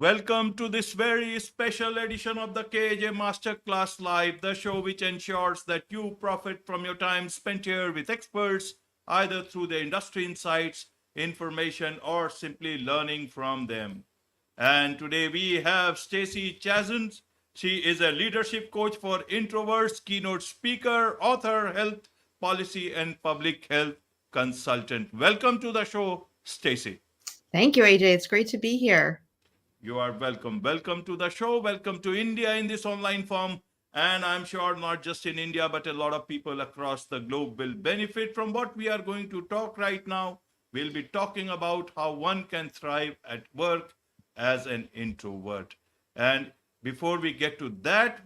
Welcome to this very special edition of the KJ Masterclass Live, the show which ensures that you profit from your time spent here with experts, either through their industry insights, information, or simply learning from them. And today we have Stacey Chazin. She is a leadership coach for introverts, keynote speaker, author, health policy, and public health consultant. Welcome to the show, Stacey. Thank you, AJ. It's great to be here. You are welcome. Welcome to the show. Welcome to India in this online form. And I'm sure not just in India, but a lot of people across the globe will benefit from what we are going to talk right now. We'll be talking about how one can thrive at work as an introvert. And before we get to that,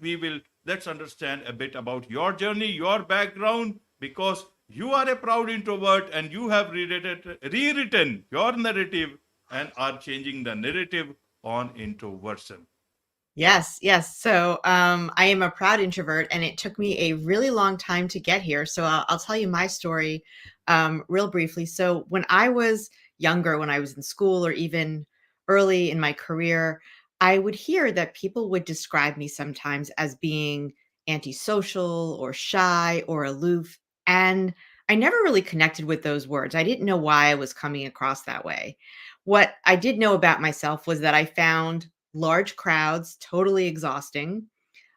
let's understand a bit about your journey, your background, because you are a proud introvert and you have rewritten your narrative and are changing the narrative on introversion. Yes. So I am a proud introvert, and it took me a really long time to get here. So I'll tell you my story real briefly. So when I was younger, when I was in school or even early in my career, I would hear that people would describe me sometimes as being antisocial or shy or aloof. And I never really connected with those words. I didn't know why I was coming across that way. What I did know about myself was that I found large crowds totally exhausting.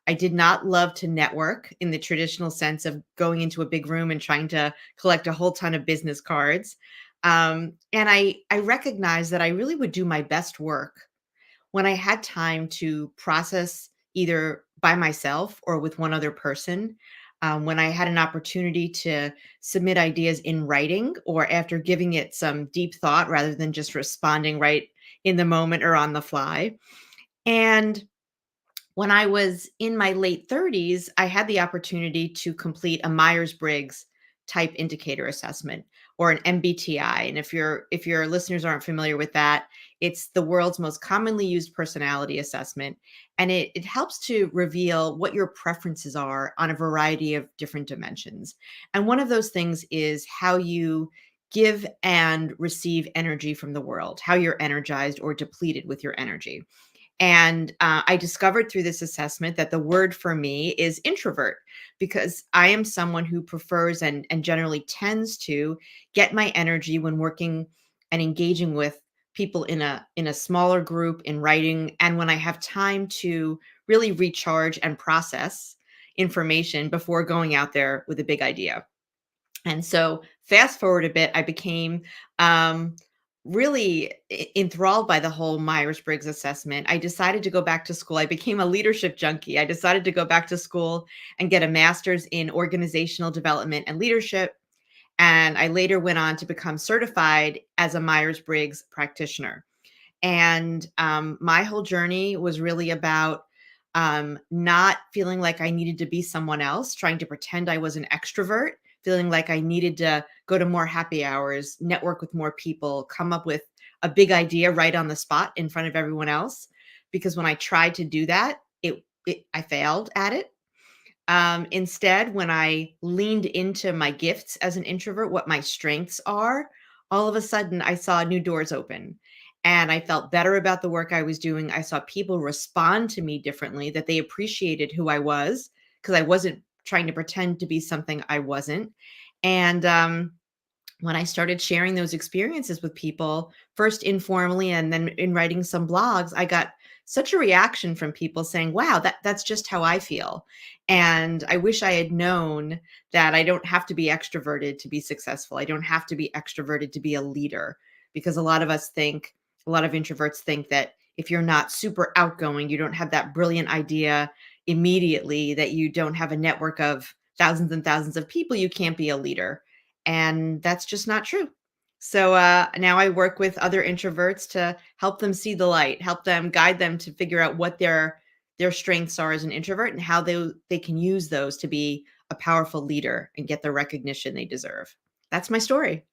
I did not love to network in the traditional sense of going into a big room and trying to collect a whole ton of business cards. And I recognized that I really would do my best work when I had time to process either by myself or with one other person, when I had an opportunity to submit ideas in writing or after giving it some deep thought rather than just responding right in the moment or on the fly. And when I was in my late 30s, I had the opportunity to complete a Myers-Briggs type indicator assessment, or an MBTI. And if your listeners aren't familiar with that, it's the world's most commonly used personality assessment. And it helps to reveal what your preferences are on a variety of different dimensions. And one of those things is how you give and receive energy from the world, how you're energized or depleted with your energy. And I discovered through this assessment that the word for me is introvert, because I am someone who prefers and generally tends to get my energy when working and engaging with people in a smaller group, in writing, and when I have time to really recharge and process information before going out there with a big idea. And so, fast forward a bit, I became um, really enthralled by the whole Myers Briggs assessment. I decided to go back to school. I became a leadership junkie. I decided to go back to school and get a master's in organizational development and leadership. And I later went on to become certified as a Myers Briggs practitioner. And my whole journey was really about not feeling like I needed to be someone else, trying to pretend I was an extrovert, feeling like I needed to go to more happy hours, network with more people, come up with a big idea right on the spot in front of everyone else. Because when I tried to do that, I failed at it. Instead, when I leaned into my gifts as an introvert, what my strengths are, all of a sudden I saw new doors open and I felt better about the work I was doing. I saw people respond to me differently, that they appreciated who I was because I wasn't trying to pretend to be something I wasn't. And when I started sharing those experiences with people, first informally and then in writing some blogs, I got such a reaction from people saying, "Wow, that's just how I feel." And I wish I had known that I don't have to be extroverted to be successful. I don't have to be extroverted to be a leader, because a lot of introverts think that if you're not super outgoing, you don't have that brilliant idea immediately, that you don't have a network of thousands and thousands of people, you can't be a leader. And that's just not true. So now I work with other introverts to help them see the light, help them guide them to figure out what their strengths are as an introvert and how they can use those to be a powerful leader and get the recognition they deserve. That's my story.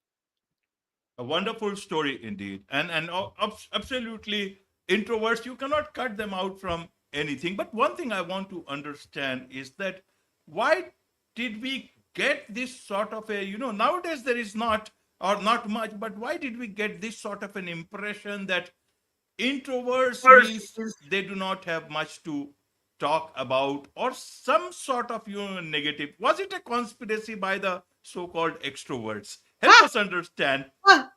A wonderful story indeed. Absolutely, introverts, you cannot cut them out from anything. But one thing I want to understand is that why did we get this sort of a, nowadays there is not or not much, but why did we get this sort of an impression that Introverts means they do not have much to talk about or some sort of negative. Was it a conspiracy by the so-called extroverts? Help Ah, us understand. ah.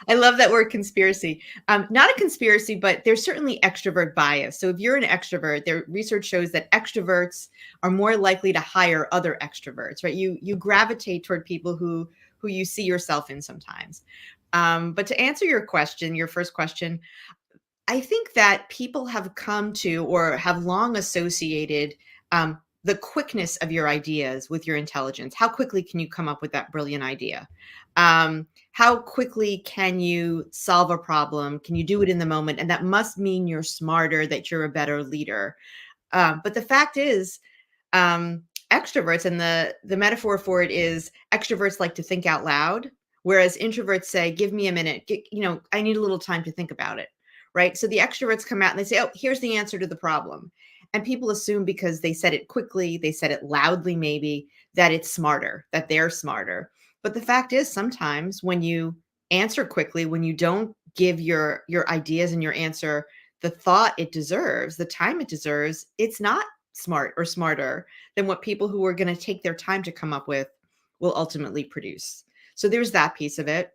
I love that word conspiracy. Not a conspiracy, but there's certainly extrovert bias. So if you're an extrovert, their research shows that extroverts are more likely to hire other extroverts, right? You gravitate toward people who you see yourself in sometimes. But to answer your question, your first question, I think that people have come to or have long associated the quickness of your ideas with your intelligence. How quickly can you come up with that brilliant idea? How quickly can you solve a problem? Can you do it in the moment? And that must mean you're smarter, that you're a better leader. But the fact is, extroverts, and the metaphor for it is extroverts like to think out loud, whereas introverts say, "Give me a minute. I need a little time to think about it." Right? So the extroverts come out and they say, "Oh, here's the answer to the problem," and people assume because they said it quickly, they said it loudly, maybe that it's smarter, that they're smarter. But the fact is, sometimes when you answer quickly, when you don't give your ideas and your answer the thought it deserves, the time it deserves, it's not smart or smarter than what people who are going to take their time to come up with will ultimately produce. So there's that piece of it.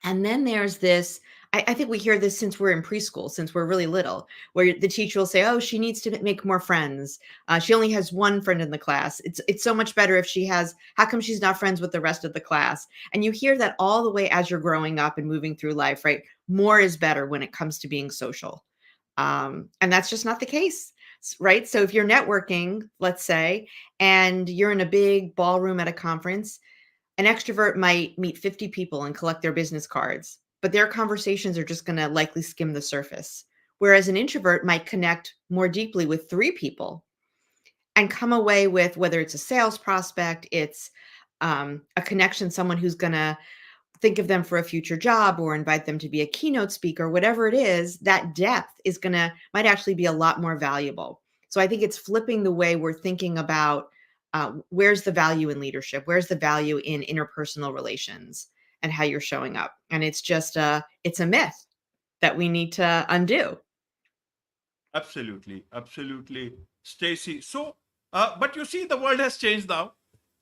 And then there's this, I think we hear this since we're in preschool, since we're really little, where the teacher will say, "Oh, she needs to make more friends. She only has one friend in the class. It's so much better if she has, how come she's not friends with the rest of the class?" And you hear that all the way as you're growing up and moving through life, right? More is better when it comes to being social. And that's just not the case, right? So if you're networking, let's say, and you're in a big ballroom at a conference, an extrovert might meet 50 people and collect their business cards, but their conversations are just going to likely skim the surface. Whereas an introvert might connect more deeply with 3 people and come away with, whether it's a sales prospect, it's a connection, someone who's going to think of them for a future job or invite them to be a keynote speaker, whatever it is, that depth is might actually be a lot more valuable. So I think it's flipping the way we're thinking about where's the value in leadership, where's the value in interpersonal relations and how you're showing up. And it's just it's a myth that we need to undo. Absolutely, absolutely, Stacy. So, but you see, the world has changed now.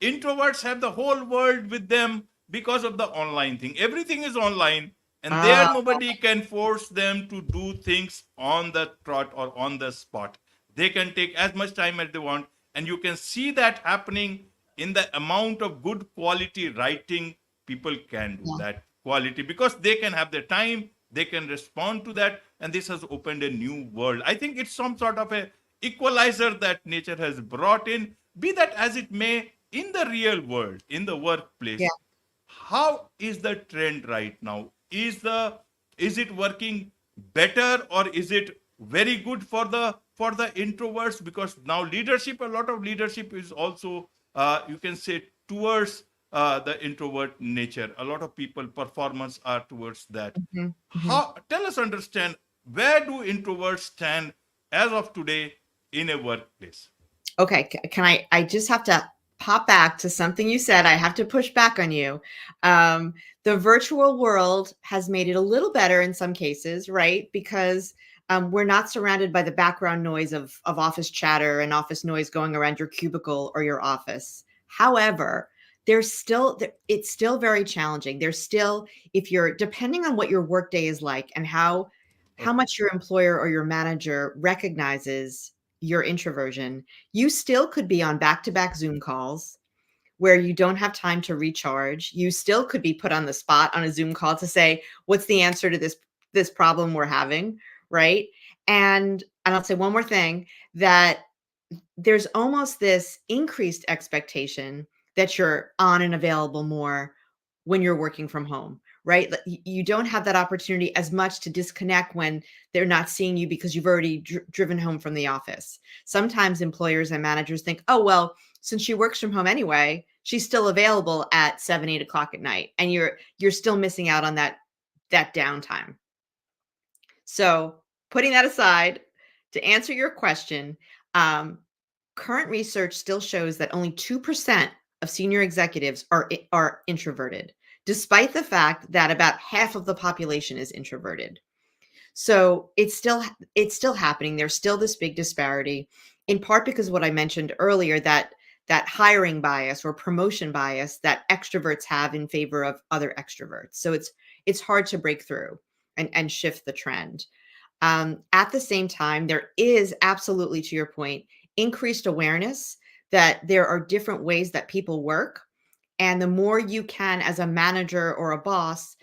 Introverts have the whole world with them because of the online thing. Everything is online, and Uh, there nobody can force them to do things on the trot or on the spot. They can take as much time as they want, and you can see that happening in the amount of good quality writing people can do yeah. that quality because they can have the time, they can respond to that, and this has opened a new world. I think it's some sort of a equalizer that nature has brought in. Be that as it may, in the real world, in the Yeah. workplace, how is the trend right now? Is it working better, or is it very good for the introverts? Because now leadership, a lot of leadership is also you can say towards the introvert nature. A lot of people performance are towards that. Mhm, mhm. How, tell us, understand, where do introverts stand as of today in a workplace? Okay, can I just have to pop back to something you said. I have to push back on you. Um, the virtual world has made it a little better in some cases, right? Because we're not surrounded by the background noise of office chatter and office noise going around your cubicle or your office. However, it's still very challenging. There's still, if you're, depending on what your workday is like and how Okay. much your employer or your manager recognizes your introversion, you still could be on back-to-back Zoom calls where you don't have time to recharge. You still could be put on the spot on a Zoom call to say, "What's the answer to this problem we're having?" Right? And I'll say one more thing, that there's almost this increased expectation that you're on and available more when you're working from home, right? You don't have that opportunity as much to disconnect when they're not seeing you because you've already driven home from the office. Sometimes employers and managers think, "Oh, well, since she works from home anyway, she's still available at 7, 8 o'clock at night." And you're still missing out on that downtime. So putting that aside, to answer your question, um, current research still shows that only 2% of senior executives are introverted, despite the fact that about half of the population is introverted. So it's still happening. There's still this big disparity, in part because what I mentioned earlier, that hiring bias or promotion bias that extroverts have in favor of other extroverts. So it's hard to break through and shift the trend. At the same time, there is absolutely, to your point, increased awareness that there are different ways that people work. And the more you can, as a manager or a boss,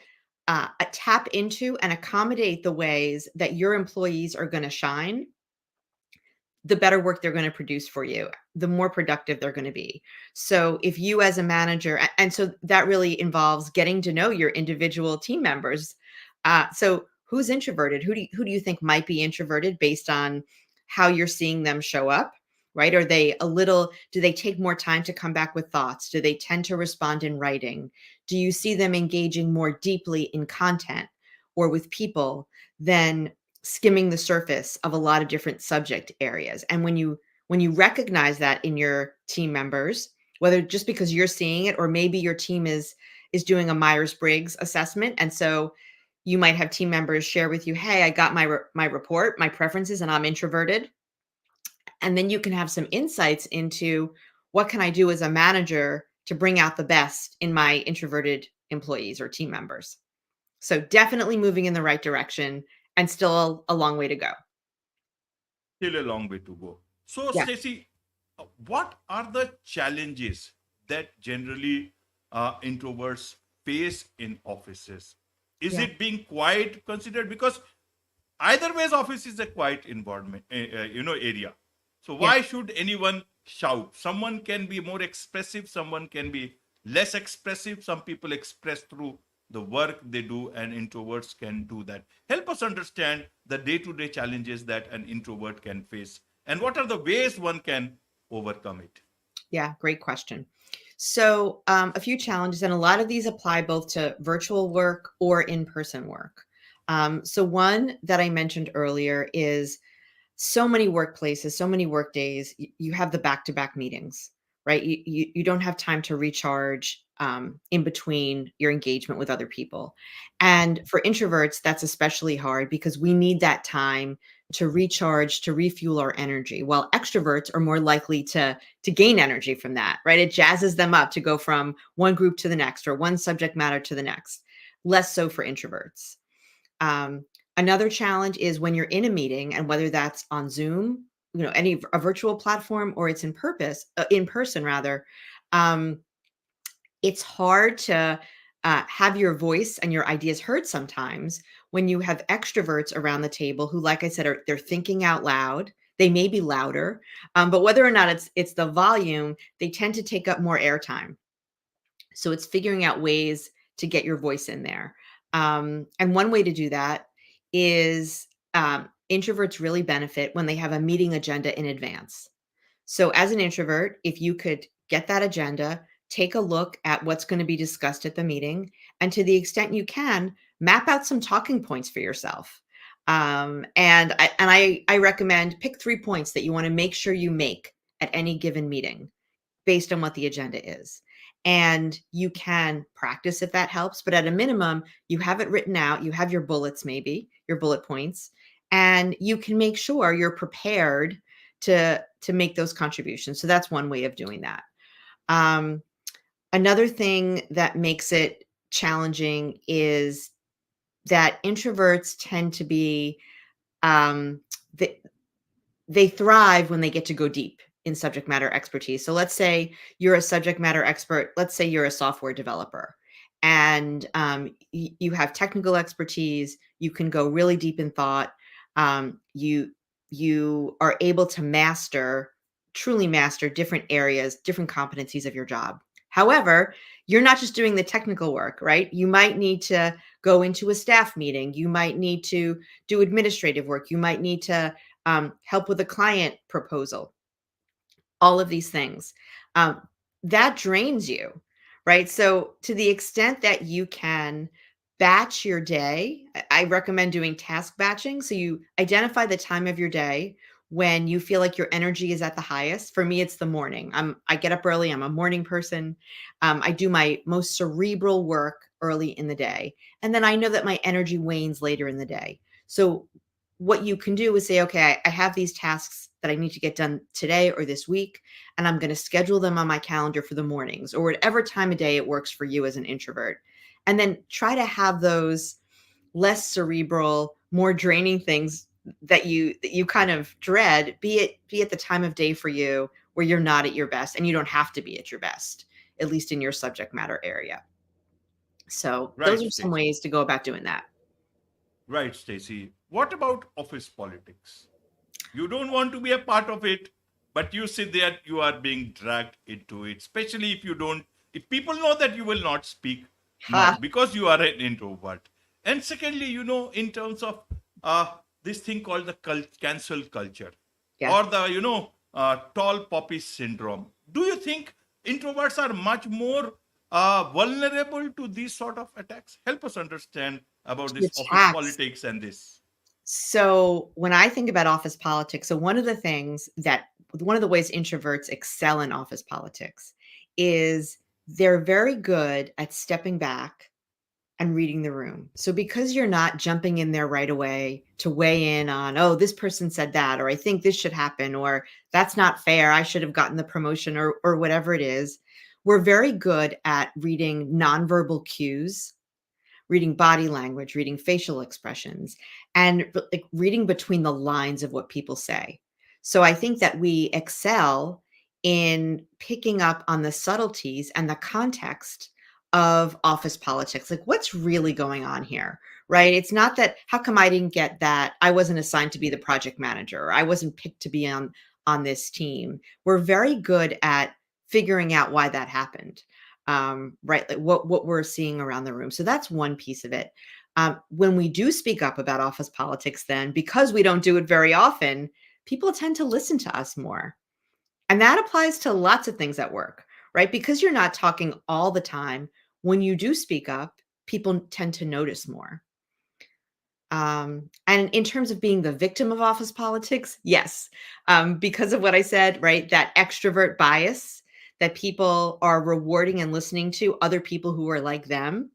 tap into and accommodate the ways that your employees are going to shine, the better work they're going to produce for you, the more productive they're going to be. So if you as a manager, and so that really involves getting to know your individual team members. So who's introverted? Who do you think might be introverted based on how you're seeing them show up? Right? Are they do they take more time to come back with thoughts? Do they tend to respond in writing? Do you see them engaging more deeply in content or with people than skimming the surface of a lot of different subject areas? And when you recognize that in your team members, whether just because you're seeing it or maybe your team is doing a Myers-Briggs assessment, and so you might have team members share with you, hey, I got my report, my preferences, and I'm introverted. And then you can have some insights into what can I do as a manager to bring out the best in my introverted employees or team members. So definitely moving in the right direction and still a long way to go. Still a long way to go. So, Yeah. Stacey, what are the challenges that generally introverts face in offices? Is Yeah. it being quiet considered? Because either ways, office is a quiet environment, area. So Yeah. why should anyone shout? Someone can be more expressive, someone can be less expressive. Some people express through the work they do, and introverts can do that. Help us understand the day-to-day challenges that an introvert can face, and what are the ways one can overcome it. Yeah. Great question. So, a few challenges, and a lot of these apply both to virtual work or in person work. So, one that I mentioned earlier is so many workplaces, so many work days, you have the back-to-back meetings, right? You don't have time to recharge in between your engagement with other people. And for introverts, that's especially hard because we need that time to recharge, to refuel our energy, while extroverts are more likely to gain energy from that, right? It jazzes them up to go from one group to the next or one subject matter to the next. Less so for introverts. Um, Another challenge is when you're in a meeting, and whether that's on Zoom, a virtual platform, or it's in person rather. Um, it's hard to have your voice and your ideas heard sometimes when you have extroverts around the table who, like I said, they're thinking out loud. They may be louder, but whether or not it's the volume, they tend to take up more airtime. So it's figuring out ways to get your voice in there. And one way to do that is introverts really benefit when they have a meeting agenda in advance. So as an introvert, if you could get that agenda, take a look at what's going to be discussed at the meeting, and to the extent you can, map out some talking points for yourself. And I recommend pick 3 points that you want to make sure you make at any given meeting based on what the agenda is. And you can practice if that helps, but at a minimum, you have it written out, you have your bullets, maybe your bullet points, and you can make sure you're prepared to make those contributions. So that's one way of doing that. Um, Another thing that makes it challenging is that introverts tend to be um, they, they thrive when they get to go deep in subject matter expertise. So let's say you're a subject matter expert. Let's say you're a software developer, and you have technical expertise. You can go really deep in thought. You are able to truly master different areas, different competencies of your job. However, you're not just doing the technical work, right? You might need to go into a staff meeting. You might need to do administrative work. You might need to help with a client proposal, all of these things. Um, that drains you, right? So, to the extent that you can batch your day, I recommend doing task batching. So, you identify the time of your day when you feel like your energy is at the highest. For me, it's the morning. I get up early. I'm a morning person. I do my most cerebral work early in the day, and then I know that my energy wanes later in the day. So what you can do is say, okay, I have these tasks that I need to get done today or this week, and I'm going to schedule them on my calendar for the mornings or whatever time of day it works for you as an introvert. And then try to have those less cerebral, more draining things that you kind of dread, be at the time of day for you where you're not at your best, and you don't have to be at your best, at least in your subject matter area. So those Right, are some Stacey. ways to go about doing that. Right, Stacey. What about office politics? You don't want to be a part of it, but you sit there, you are being dragged into it, especially if you don't, if people know that you will not speak Ha, much because you are an introvert. And secondly, in terms of this thing called the cancel culture yeah. or the, tall poppy syndrome, do you think introverts are much more vulnerable to these sort of attacks? Help us understand about To this office attacks. politics and this. So when I think about office politics, so one of the ways introverts excel in office politics is they're very good at stepping back and reading the room. So because you're not jumping in there right away to weigh in on, oh, this person said that, or I think this should happen, or that's not fair, I should have gotten the promotion, or whatever it is, we're very good at reading nonverbal cues, reading body language, reading facial expressions, and like reading between the lines of what people say. So I think that we excel in picking up on the subtleties and the context of office politics. Like what's really going on here, right? It's not that how come I didn't get that? I wasn't assigned to be the project manager, or I wasn't picked to be on this team. We're very good at figuring out why that happened, right? Like what we're seeing around the room. So that's one piece of it. When we do speak up about office politics, then because we don't do it very often, people tend to listen to us more. And that applies to lots of things at work, right? Because you're not talking all the time, when you do speak up, people tend to notice more. And in terms of being the victim of office politics, yes, because of what I said, right? That extrovert bias that people are rewarding and listening to other people who are like them,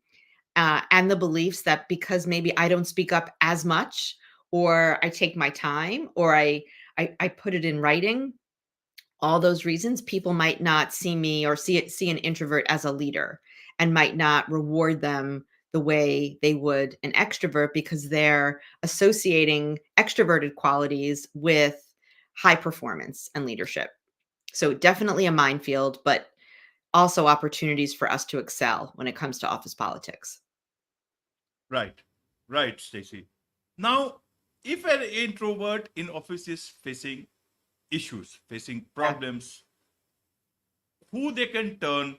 and the beliefs that because maybe I don't speak up as much, or I take my time, or I put it in writing, all those reasons, people might not see me or see an introvert as a leader, and might not reward them the way they would an extrovert, because they're associating extroverted qualities with high performance and leadership. So definitely a minefield, but also opportunities for us to excel when it comes to office politics. Right, right, Stacy. Now, if an introvert in office is facing issues, facing Yeah. problems, who they can turn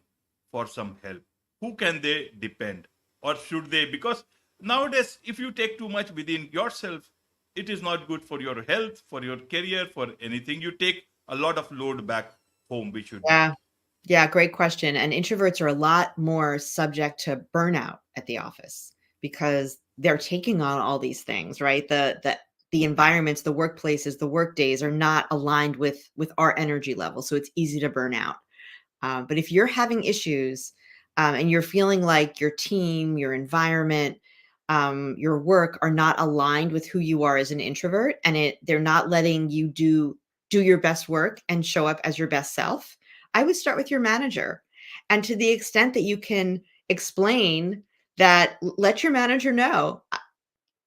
for some help? Who can they depend? Or should they? Because nowadays, if you take too much within yourself, it is not good for your health, for your career, for anything. You take a lot of load back home, which should be. Yeah. Yeah, great question. And introverts are a lot more subject to burnout at the office because they're taking on all these things, right? The environments, the workplaces, the work days are not aligned with our energy level, so it's easy to burn out. But if you're having issues, and you're feeling like your team, your environment, your work are not aligned with who you are as an introvert, and they're not letting you do your best work and show up as your best self, I would start with your manager. And to the extent that you can explain that, let your manager know,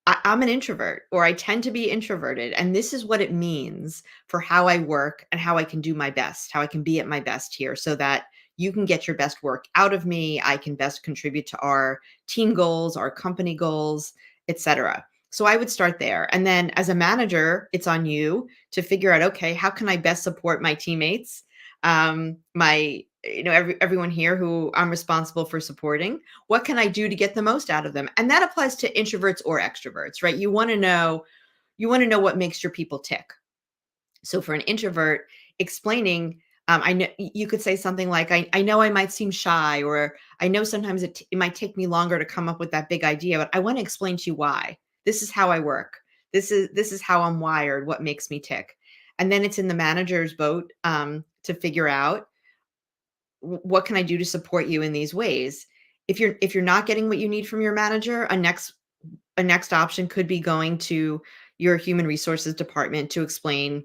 I'm an introvert, or I tend to be introverted, and this is what it means for how I work and how I can do my best, how I can be at my best here, so that you can get your best work out of me. I can best contribute to our team goals, our company goals, etc. So I would start there. And then as a manager, it's on you to figure out, okay, how can I best support my teammates? Everyone here who I'm responsible for supporting, what can I do to get the most out of them? And that applies to introverts or extroverts, right? You want to know what makes your people tick. So for an introvert, explaining, I know you could say something like, I know I might seem shy, or I know sometimes it might take me longer to come up with that big idea, but I want to explain to you why. This is how I work. This is how I'm wired, what makes me tick. And then it's in the manager's boat, to figure out, what can I do to support you in these ways? If you're not getting what you need from your manager, a next a next option could be going to your human resources department to explain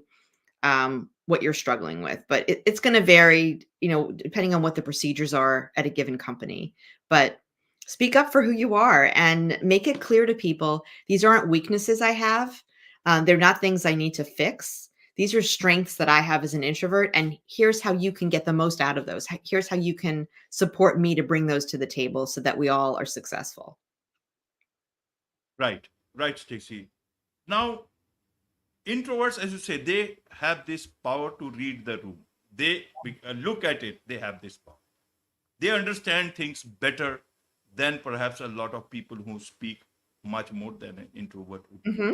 what you're struggling with. But it's going to vary, depending on what the procedures are at a given company. But speak up for who you are and make it clear to people these aren't weaknesses I have. They're not things I need to fix. These are strengths that I have as an introvert. And here's how you can get the most out of those. Here's how you can support me to bring those to the table so that we all are successful. Right, right, Stacey. Now, introverts, as you say, they have this power to read the room. They look at it, they have this power. They understand things better than perhaps a lot of people who speak much more than an introvert would. Hmm.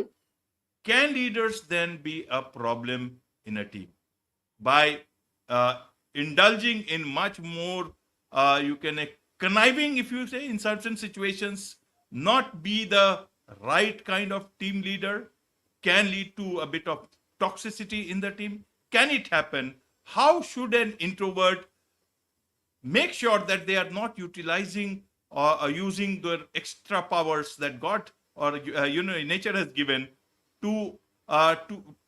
Can leaders then be a problem in a team by indulging in much more, you can conniving, if you say, in certain situations, not be the right kind of team leader, can lead to a bit of toxicity in the team? Can it happen? How should an introvert make sure that they are not utilizing or using their extra powers that God or nature has given to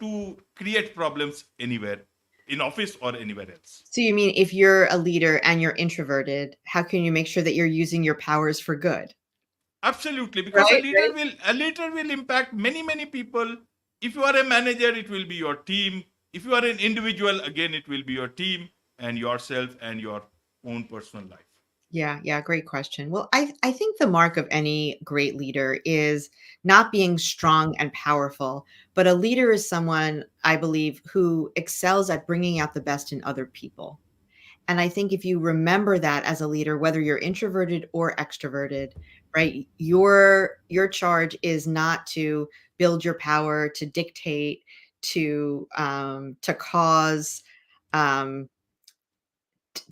to create problems anywhere in office or anywhere else? So you mean if you're a leader and you're introverted, how can you make sure that you're using your powers for good? Absolutely, because Right, right. a leader will impact many people. If you are a manager, it will be your team. If you are an individual, again, it will be your team and yourself and your own personal life. Yeah, yeah, great question. Well, I think the mark of any great leader is not being strong and powerful, but a leader is someone, I believe, who excels at bringing out the best in other people. And I think if you remember that as a leader, whether you're introverted or extroverted, right, your charge is not to build your power, to dictate, to cause um,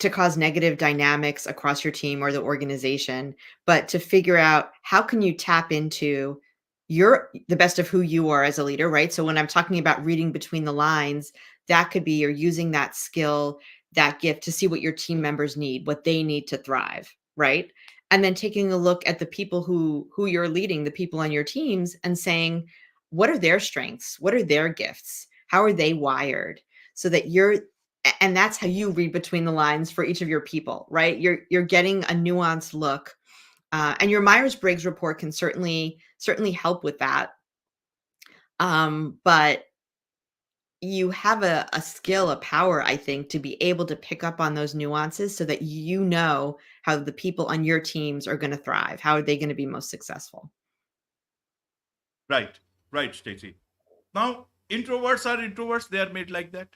to cause negative dynamics across your team or the organization, but to figure out how can you tap into the best of who you are as a leader, right? So when I'm talking about reading between the lines, that could be you're using that skill, that gift to see what your team members need, what they need to thrive, right? And then taking a look at the people who you're leading, the people on your teams and saying, what are their strengths? What are their gifts? How are they wired? So that and that's how you read between the lines for each of your people, right? You're getting a nuanced look, and your Myers-Briggs report can certainly help with that. But you have a skill, a power, I think, to be able to pick up on those nuances so that you know how the people on your teams are going to thrive. How are they going to be most successful? Right, right, Stacey. Now, introverts are introverts, they are made like that.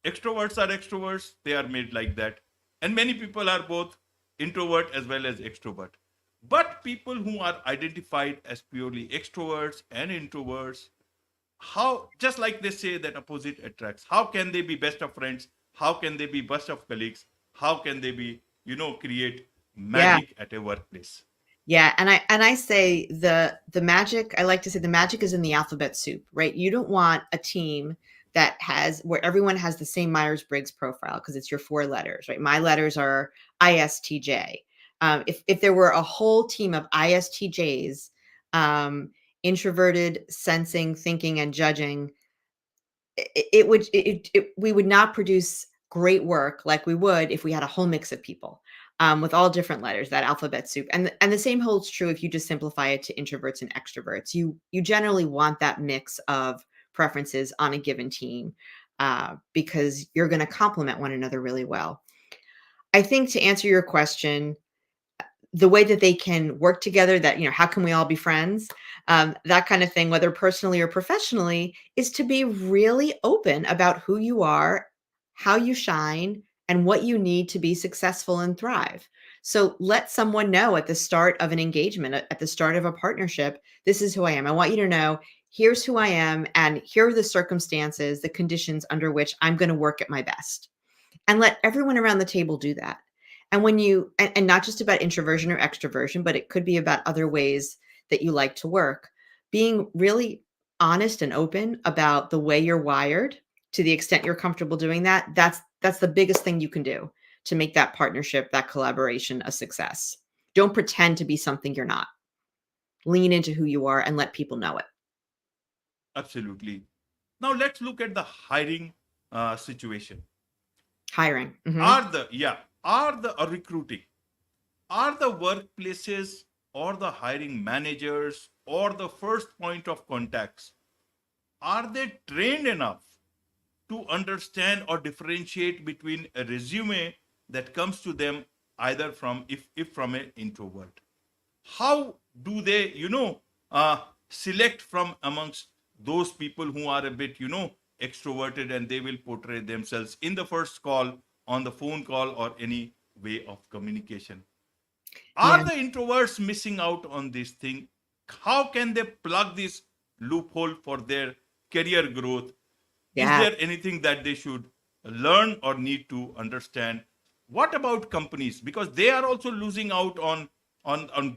Extroverts are extroverts, they are made like that. And many people are both introvert as well as extrovert. But people who are identified as purely extroverts and introverts, how, just like they say that opposite attracts, how can they be best of friends? How can they be best of colleagues? How can they be, create Yeah. magic at a workplace? Yeah, and I say the magic, I like to say the magic is in the alphabet soup, right? You don't want a team that has where everyone has the same Myers-Briggs profile because it's your four letters, right? My letters are ISTJ. If there were a whole team of ISTJs, um, introverted, sensing, thinking, and judging, we would not produce great work like we would if we had a whole mix of people with all different letters, that alphabet soup. And the same holds true if you just simplify it to introverts and extroverts. You generally want that mix of preferences on a given team because you're going to complement one another really well. I think to answer your question, the way that they can work together, that how can we all be friends, that kind of thing, whether personally or professionally, is to be really open about who you are, how you shine, and what you need to be successful and thrive. So let someone know at the start of an engagement, at the start of a partnership, this is who I am. I want you to know, here's who I am, and here are the circumstances, the conditions under which I'm going to work at my best, and let everyone around the table do that. And when and not just about introversion or extroversion, but it could be about other ways that you like to work, being really honest and open about the way you're wired, to the extent you're comfortable doing that, that's the biggest thing you can do to make that partnership, that collaboration, a success. Don't pretend to be something you're not. lean into who you are and let people know it. Absolutely. Now let's look at the hiring situation. Hiring. Are the recruiting, are the workplaces or the hiring managers or the first point of contacts, are they trained enough to understand or differentiate between a resume that comes to them either from if from an introvert? How do they select from amongst those people who are a bit extroverted, and they will portray themselves in the first call, on the phone call, or any way of communication? Yeah. Are the introverts missing out on this thing? How can they plug this loophole for their career growth? Is Yeah. there anything that they should learn or need to understand? What about companies? Because they are also losing out on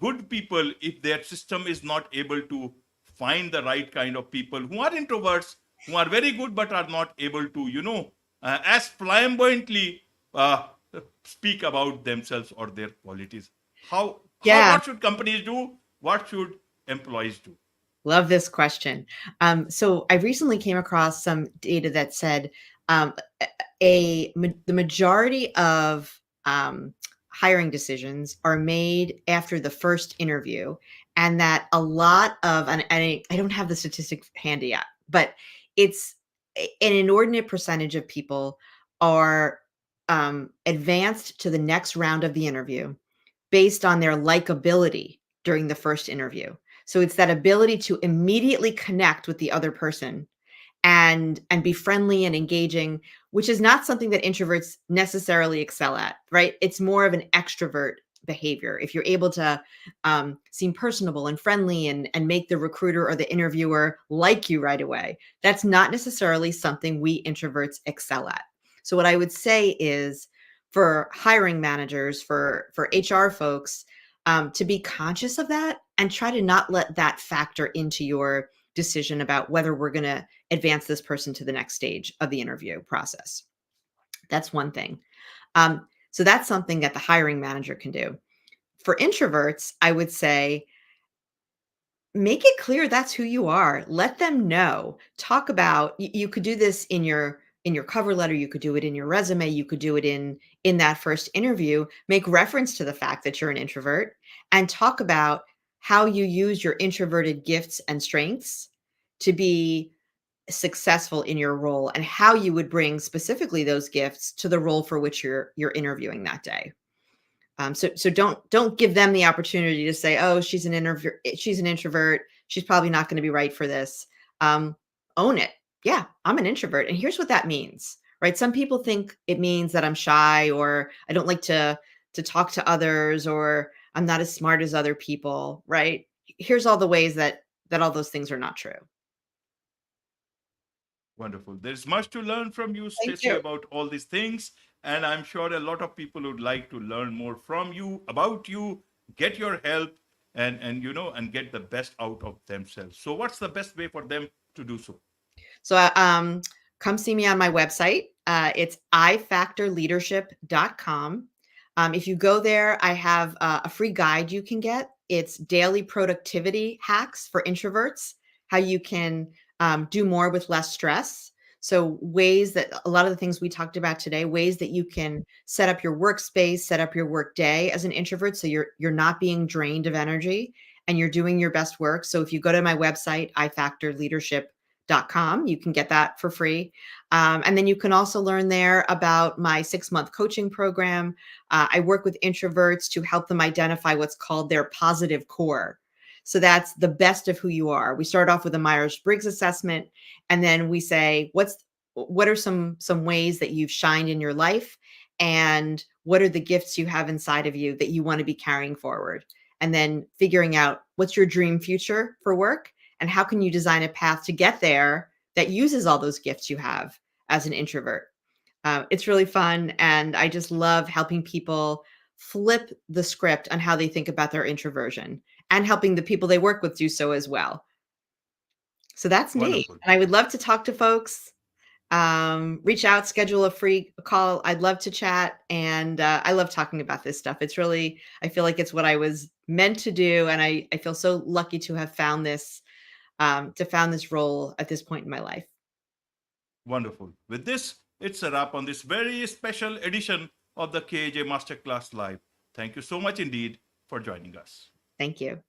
good people if their system is not able to find the right kind of people who are introverts, who are very good but are not able to, as flamboyantly uh, speak about themselves or their qualities. How Yeah. what should companies do? What should employees do? Love this question. So I recently came across some data that said um, the majority of hiring decisions are made after the first interview, and that a lot of, and I don't have the statistics handy yet, but it's an inordinate percentage of people are advanced to the next round of the interview based on their likability during the first interview. So it's that ability to immediately connect with the other person and be friendly and engaging, which is not something that introverts necessarily excel at, right? It's more of an extrovert behavior. If you're able to seem personable and friendly and make the recruiter or the interviewer like you right away, that's not necessarily something we introverts excel at. So what I would say is, for hiring managers, for HR folks, to be conscious of that and try to not let that factor into your decision about whether we're going to advance this person to the next stage of the interview process. That's one thing. So that's something that the hiring manager can do. For introverts, I would say, make it clear that's who you are. Let them know. Talk about, you could do this in your cover letter, you could do it in your resume, you could do it in that first interview. Make reference to the fact that you're an introvert and talk about how you use your introverted gifts and strengths to be successful in your role, and how you would bring specifically those gifts to the role for which you're interviewing that day. So don't give them the opportunity to say, "Oh, she's an introvert. She's probably not going to be right for this." Um, Own it. Yeah, I'm an introvert, and here's what that means. Right? Some people think it means that I'm shy, or I don't like to talk to others, or I'm not as smart as other people. Right? Here's all the ways that all those things are not true. Wonderful. There's much to learn from you, Thank Stacey, you. about all these things. And I'm sure a lot of people would like to learn more from you, about you, get your help, and get the best out of themselves. So what's the best way for them to do so? So, come see me on my website. It's ifactorleadership.com. If you go there, I have a free guide you can get. It's daily productivity hacks for introverts, how you can do more with less stress. So, ways that a lot of the things we talked about today, ways that you can set up your workspace, set up your work day as an introvert, so you're not being drained of energy and you're doing your best work. So, if you go to my website, ifactorleadership.com, you can get that for free. And then you can also learn there about my 6-month coaching program. I work with introverts to help them identify what's called their positive core. So that's the best of who you are. We start off with a Myers-Briggs assessment, and then we say, what are some ways that you've shined in your life, and what are the gifts you have inside of you that you want to be carrying forward? And then figuring out what's your dream future for work, and how can you design a path to get there that uses all those gifts you have as an introvert. It's really fun, and I just love helping people flip the script on how they think about their introversion, and helping the people they work with do so as well. So that's me, Wonderful. and I would love to talk to folks. Reach out, schedule a free call. I'd love to chat, and I love talking about this stuff. It's really, I feel like it's what I was meant to do. And I feel so lucky to have found this role at this point in my life. Wonderful. With this, it's a wrap on this very special edition of the KAJ Masterclass Live. Thank you so much indeed for joining us. Thank you.